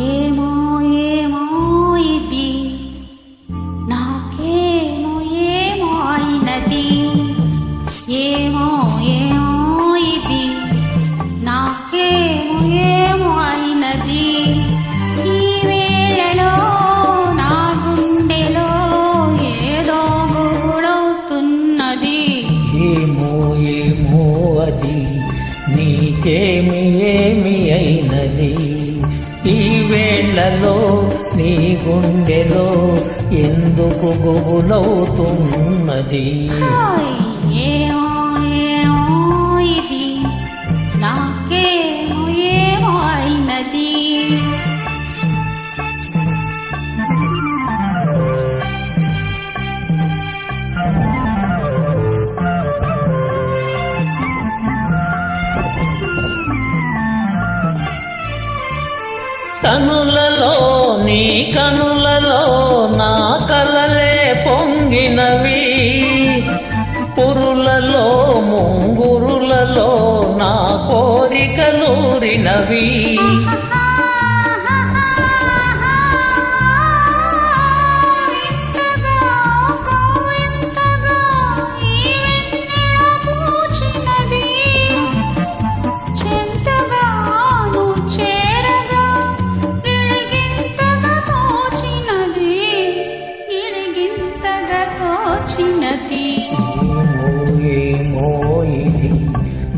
ఏమో ఏమో ఇది నాకేమో ఏమో అయినది ఏమో ఏమో ఇది నాకేమో ఏమో అయినది ఈ వేళలో నా గుండెలో ఏదో గూడవుతున్నది ఏమో ఏమో అది నీకేమి ఏమి అయినది ఈ వేళలో నీ గుండెలో ఎందుకు గుబులవుతున్నది ఏమో ఏమో ఇది నాకేమో ఏమో అయినది కనులలో నీ కనులలో నా కలలే పొంగినవి పురులలో ముంగురులలో నా కోరికలూరినవి ఏమో ఇది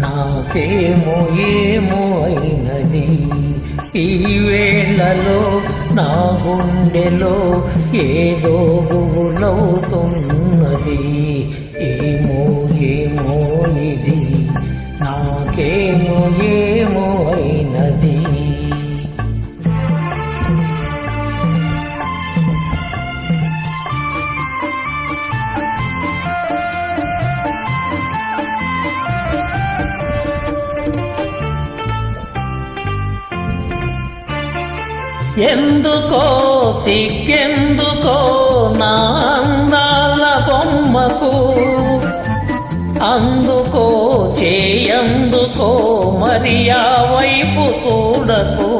నాకేమో ఏమో అయినది ఈ వేళలో నా గుండెలో ఏదో గుబులవుతున్నది ఏమో ఏమో ఇది నాకేమో ఏమో అయినది ఎందుకో సిగ్గెందుకో నా అందాల బొమ్మకు అందుకో చేయందుకో మరి ఆ వైపు చూడకు